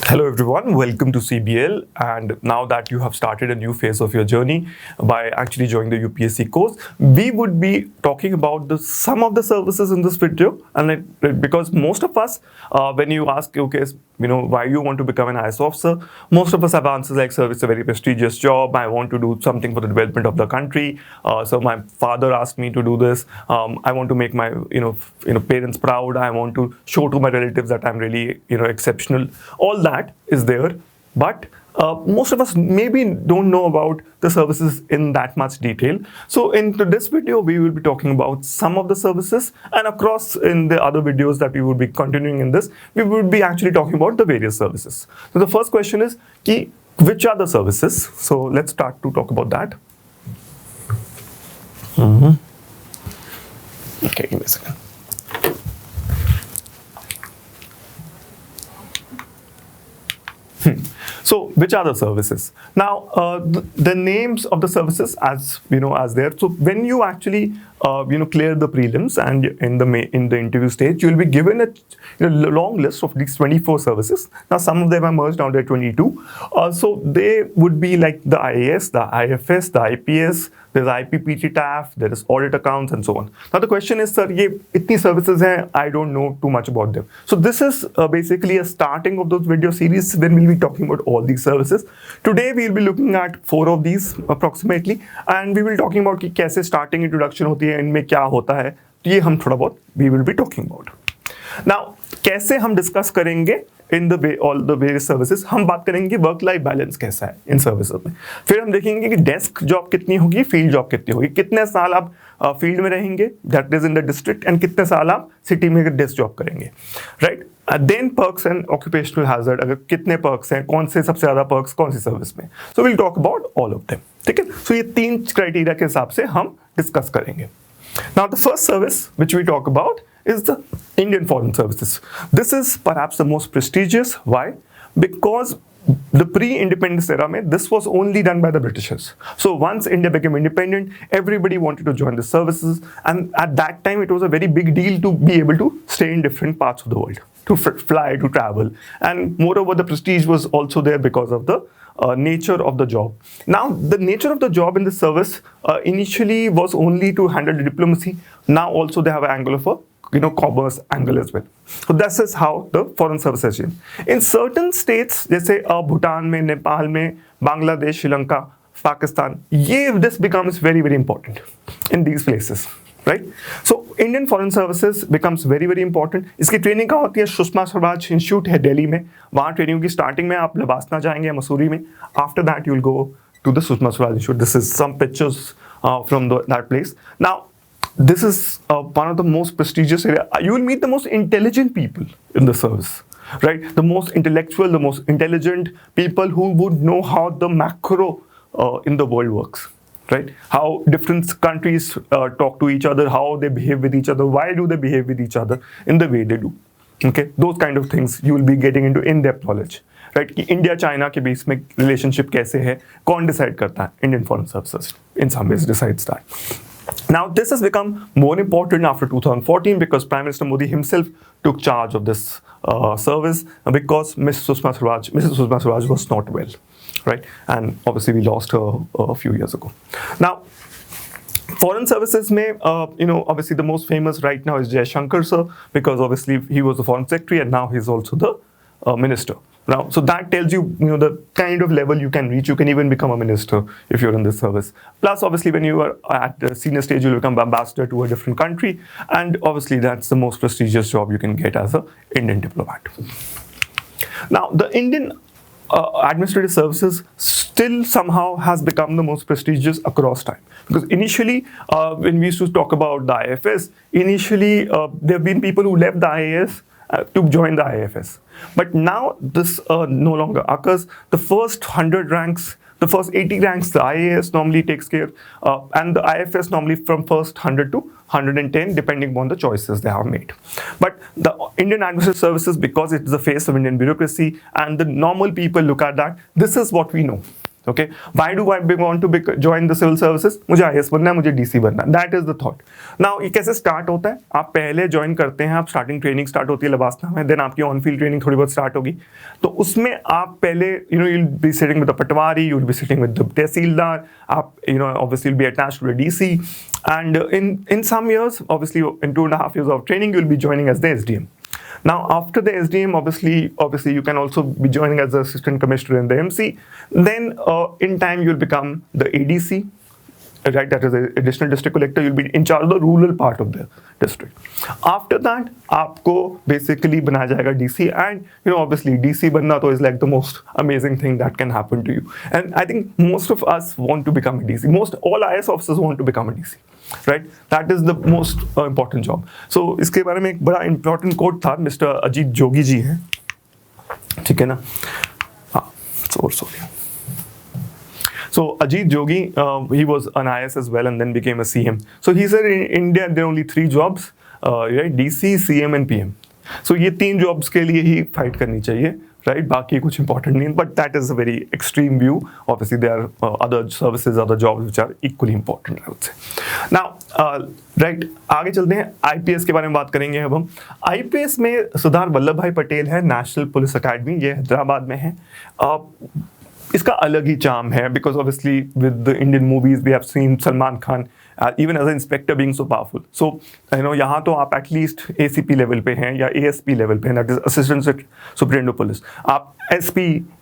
Hello everyone, welcome to CBL, and now that you have started a new phase of your journey by actually joining the UPSC course, we would be talking about some of the services in this video. And because most of us, when you ask, okay, why you want to become an IAS officer, most of us have answers like, sir, it's a very prestigious job, I want to do something for the development of the country, so my father asked me to do this, I want to make my parents proud, I want to show to my relatives that I'm really exceptional. All that is there, but most of us maybe don't know about the services in that much detail. So in this video, we will be talking about some of the services, and across in the other videos that we will be continuing in this, we will be actually talking about the various services. So the first question is, which are the services? So let's start to talk about that. Okay, give me a second. So, which are the services? Now, the names of the services, as there. So, when you actually clear the prelims and in the interview stage, you will be given a long list of these 24 services. Now, some of them are merged down to 22. So, they would be like the IAAS, the IFS, the IPS. There's IPPT TAF, there is Audit, Accounts, and so on. Now the question is, sir, ye itni services hain, I don't know too much about them. So this is basically a starting of those video series when we'll be talking about all these services. Today we'll be looking at 4 of these approximately, and we will be talking about कि कैसे starting introduction होती है, इनमें क्या होता है, ये हम थोड़ा बहुत we will be talking about. Now कैसे हम discuss करेंगे in the way all the various services, हम बात करेंगे वर्क लाइफ बैलेंस कैसा है इन सर्विसेज में, फिर हम देखेंगे कि डेस्क जॉब कितनी होगी, फील्ड जॉब कितनी होगी, कितने साल आप फील्ड में रहेंगे that is in the district, and कितने साल आप सिटी में डेस्क जॉब करेंगे, right. Then perks and occupational hazard, अगर कितने पर्क्स हैं, कौन से सबसे ज्यादा पर्क्स कौन सी सर्विस में. So will talk about all of them. ठीक है, सो ये 3 क्राइटेरिया के हिसाब से हम डिस्कस करेंगे. Now the first service which we talk about is the Indian Foreign Services. This is perhaps the most prestigious. Why? Because the pre-independence era, this was only done by the Britishers. So once India became independent, everybody wanted to join the services, and at that time it was a very big deal to be able to stay in different parts of the world, to fly, to travel, and moreover the prestige was also there because of the nature of the job. Now, the nature of the job in the service initially was only to handle the diplomacy. Now also they have an angle of a commerce angle as well. So this is how the foreign service is in. In certain states, जैसे Bhutan में, नेपाल में, Bangladesh, Sri Lanka, Pakistan, this becomes very, very important in these places. Right? So Indian Foreign Services becomes very, very important. इसकी training कहाँ होती है? Sushma Swaraj institute है दिल्ली में. वहाँ ट्रेनिंग की स्टार्टिंग में आप लबासना जाएंगे मसूरी में. After that you will go to the Sushma Swaraj Institute. This is some pictures from that place. Now this is one of the most prestigious area. You will meet the most intelligent people in the service. Right? The most intellectual, the most intelligent people who would know how the macro in the world works. Right? How different countries talk to each other, how they behave with each other, why do they behave with each other in the way they do. Okay, those kind of things you will be getting into in-depth knowledge. Right? कि India China के बीच में relationship कैसे है, कौन decide करता है? Indian Foreign Services in some ways decides that. Now this has become more important after 2014 because Prime Minister Modi himself took charge of this service because Mrs. Sushma Swaraj was not well. Right, and obviously we lost her a few years ago. Now, foreign services may, obviously the most famous right now is Jaishankar sir, because obviously he was the foreign secretary and now he's also the minister. Now, so that tells you, the kind of level you can reach. You can even become a minister if you're in this service. Plus, obviously, when you are at the senior stage, you'll become ambassador to a different country, and obviously that's the most prestigious job you can get as an Indian diplomat. Now, the Indian administrative services still somehow has become the most prestigious across time, because initially when we used to talk about the IFS, initially there have been people who left the IAAS to join the IFS, but now this no longer occurs. The first 100 ranks, the first 80 ranks, the IAAS normally takes care, and the IFS normally from first 100 to 110 depending on the choices they have made. But the Indian Administrative Services, because it's the face of Indian bureaucracy and the normal people look at that, this is what we know. Okay, why do I want to join the civil services, मुझे IAS बनना है, मुझे DC बनना है, that is the thought. Now ये कैसे start होता है, आप पहले ज्वाइन करते हैं, आप स्टार्टिंग ट्रेनिंग स्टार्ट होती है लबासना में, देन आपकी ऑन फील्ड ट्रेनिंग थोड़ी बहुत स्टार्ट होगी। तो उसमें आप पहले you will be sitting with the patwari, you will be sitting with the tehsildar, आप obviously will be attached to the DC, and in some years, obviously in 2.5 years of training, you will be joining as the SDM. Now after the SDM, obviously you can also be joining as the assistant commissioner in the MC. Then in time you will become the ADC, right? That is the additional district collector. You'll be in charge of the rural part of the district. After that आपको basically बनाया जाएगा DC, and obviously DC बनना तो is like the most amazing thing that can happen to you. And I think most of us want to become a DC. Most all IAS officers want to become a DC. Right, that is the most important job. So इसके बारे में एक बड़ा important quote था, mister Ajit Jogi ji हैं, ठीक है ना, sorry. So Ajit Jogi, he was an IAS as well and then became a CM. So he said in India there are only 3 jobs, right? DC, CM and PM. So ये 3 jobs के लिए ही fight करनी चाहिए, right? बाकी कुछ important नहीं, but that is a very extreme view. Obviously there are other services, other jobs which are equally important, I would say. Now, right, आगे चलते हैं, IPS के बारे में बात करेंगे अब हम। IPS में सरदार वल्लभ भाई पटेल है, नेशनल पुलिस अकेडमी, ये हैदराबाद में है। इसका अलग ही चार्म है, because obviously with the Indian movies we have seen Salman Khan even as a inspector being so powerful. So यहाँ तो आप एटलीस्ट ACP लेवल पे हैं या ASP लेवल पे हैं, that is assistant superintendent of police. आप SP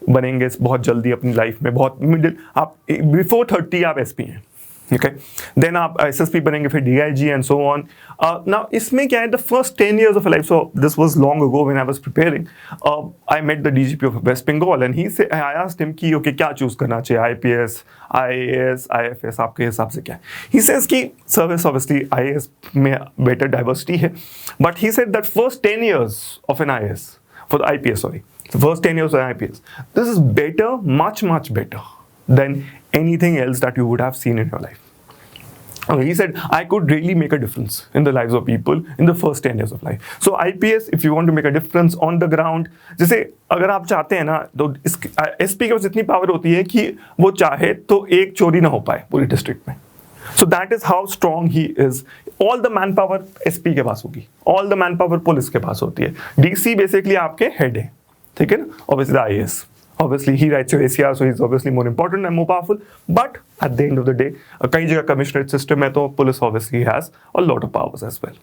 बनेंगे बहुत जल्दी अपनी लाइफ में, बहुत मिडिल, आप बिफोर 30 आप SP हैं, okay, देन आप SSP बनेंगे, फिर DIG and so on. Now इसमें क्या है, the first 10 years of life, so this was long ago when I was preparing, I met the DGP of West Bengal and I asked him कि okay क्या choose करना चाहिए, IPS, IAS, IFS, आपके हिसाब से क्या है? He says कि service obviously IAS में better diversity है, but he said that first 10 years of an IAS, for the IPS, sorry, the first 10 years of an IPS, this is better, much better than anything else that you would have seen in your life. Okay, he said, I could really make a difference in the lives of people in the first 10 years of life. So IPS, if you want to make a difference on the ground, जैसे अगर आप चाहते हैं ना, तो SP के पास इतनी power होती है कि वो चाहे तो एक चोरी ना हो पाए पूरी डिस्ट्रिक्ट में. So that is how strong he is. All the manpower SP के पास होगी, all the manpower पुलिस के पास होती है. DC बेसिकली आपके हेड है, ठीक है ना? Obviously the IAS. Obviously he writes your ACR, so he's obviously more important and more powerful. But at the end of the day, कई जगह कमिश्नरेट सिस्टम है, तो police obviously has a lot of powers as well.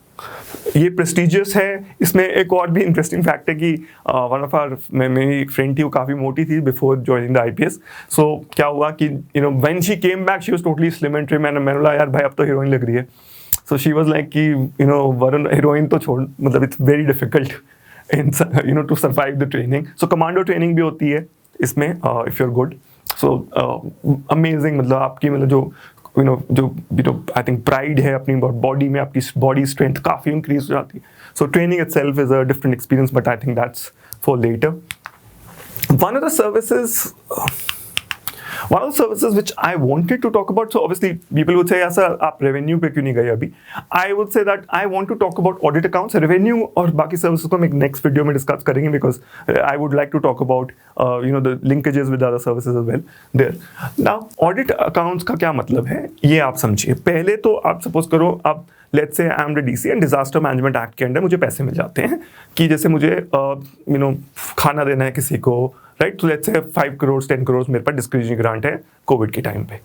ये prestigious है. इसमें एक और भी interesting fact है कि one of our मेरी एक friend थी, वो काफ़ी मोटी थी before joining the IPS. So क्या हुआ कि when she came back, she was totally slim and trim, and मैंने बोला यार भाई अब तो हीरोइन लग रही है. So she was like कि वरुण हीरोइन तो छोड़, मतलब it's very difficult in to survive the training. So commando training भी होती है इसमें, if you're good. So amazing, मतलब आपकी मतलब जो I think pride है अपनी body में, आपकी body strength काफ़ी increase हो जाती है. So training itself is a different experience, but I think that's for later. One of the services which I wanted to talk about, so obviously people would say yes sir आप revenue पे क्यों नहीं गए अभी? I would say that I want to talk about audit accounts, revenue और बाकी services को हम एक next video में discuss करेंगे, because I would like to talk about the linkages with other services as well there. Now audit accounts का क्या मतलब है ये आप समझिए. पहले तो आप suppose करो, आप let's say I am the DC and Disaster Management Act के अंदर मुझे पैसे मिल जाते हैं कि जैसे मुझे खाना देना है किसी को, राइट? तो लेट्स से 5 करोड़ 10 करोड़ मेरे पास डिस्क्रिशनरी ग्रांट है कोविड के टाइम पे.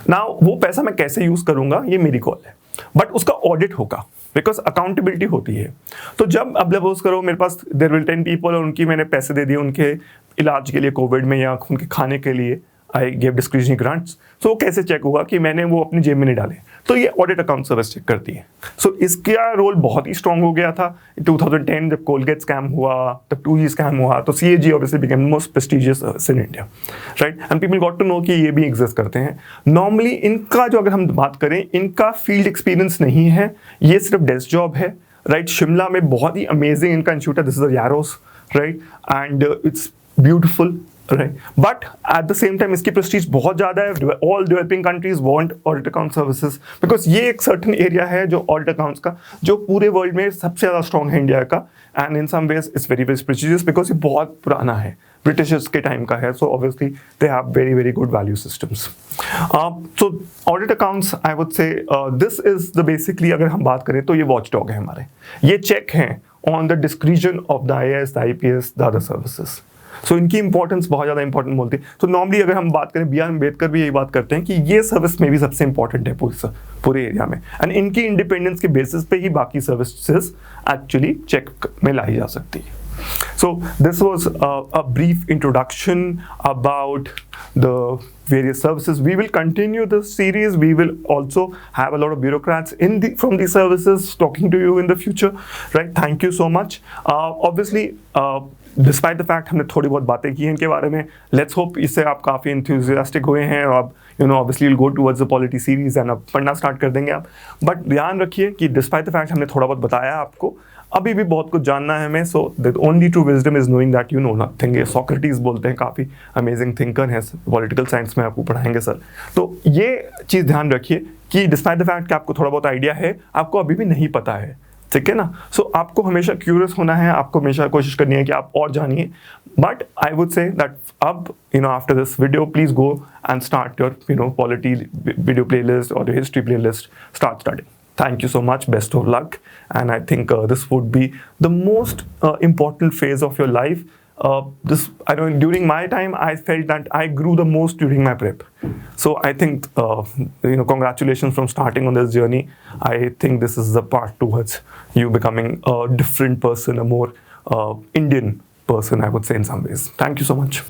नाउ वो पैसा मैं कैसे यूज करूंगा ये मेरी कॉल है, बट उसका ऑडिट होगा, बिकॉज अकाउंटेबिलिटी होती है. तो जब अब सपोज करो मेरे पास देयर विल 10 पीपल और उनकी मैंने पैसे दे दिए उनके इलाज के लिए कोविड में या उनके खाने के लिए, आई गिव डिस्क्रिशनरी ग्रांट्स. सो कैसे चेक होगा कि मैंने वो अपनी जेब में नहीं डाले? तो ये ऑडिट अकाउंट सर्विस चेक करती है. सो इसका रोल बहुत ही स्ट्रांग हो गया था 2010 जब कोलगेट स्कैम हुआ, तब 2G स्कैम हुआ, तो CAG obviously became most prestigious service in India, right? And people got to know कि ये भी एग्जिस्ट करते हैं. नॉर्मली इनका जो अगर हम बात करें, इनका फील्ड एक्सपीरियंस नहीं है, ये सिर्फ डेस्क जॉब है, राइट? शिमला में बहुत ही अमेजिंग इनका इंस्टीट्यूट है, this is Yarrows, right? And it's beautiful, right? But at the same time इसकी प्रेस्टीज बहुत ज़्यादा है. All developing countries want audit account services because ये एक certain area है जो audit accounts का, जो पूरे वर्ल्ड में सबसे ज़्यादा strong है इंडिया का. and in some ways it's very prestigious because ये बहुत पुराना है, ब्रिटिशर्स के टाइम का है, so obviously they have very good value systems. So audit accounts, I would say this is the basically अगर हम बात करें तो ये watchdog है हमारे, ये check हैं on the discretion of the IAAS, the IPS, the other services. सो इनकी इंपॉर्टेंस बहुत ज़्यादा इंपॉर्टेंट बोलती है. तो नॉर्मली अगर हम बात करें, बी आर अम्बेडकर भी यही बात करते हैं कि ये सर्विस में भी सबसे इंपॉर्टेंट है पूरे एरिया में, एंड इनकी इंडिपेंडेंस के बेसिस पे ही बाकी सर्विसेज एक्चुअली चेक में लाई जा सकती है. So this was a brief introduction about the various services. We will continue this series. We will also have a lot of bureaucrats from these services talking to you in the future, right? Thank you so much. Obviously, despite the fact हमने थोड़ी बहुत बातें की हैं इनके बारे में, let's hope इससे आप काफ़ी enthusiastic हुए हैं और आप obviously you'll go towards the polity series and अब पढ़ना स्टार्ट कर देंगे आप. But ध्यान रखिए कि despite the fact हमने थोड़ा बहुत बताया आपको, अभी भी बहुत कुछ जानना है हमें. So the only true wisdom is knowing that you know nothing. ये सोक्रेटिस बोलते हैं, काफ़ी अमेजिंग थिंकर हैं, पॉलिटिकल साइंस में आपको पढ़ाएंगे सर. तो ये चीज़ ध्यान रखिए कि डिस्पाइट द फैक्ट कि आपको थोड़ा बहुत आइडिया है, आपको अभी भी नहीं पता है, ठीक है ना. सो आपको हमेशा क्यूरियस होना है, आपको हमेशा कोशिश करनी है कि आप और जानिए. But I would say that अब after this video please go and start your polity video playlist और history playlist. Start studying. Thank you so much. Best of luck. And I think this would be the most important phase of your life. During my time, I felt that I grew the most during my prep. So I think, congratulations from starting on this journey. I think this is the part towards you becoming a different person, a more Indian person, I would say in some ways. Thank you so much.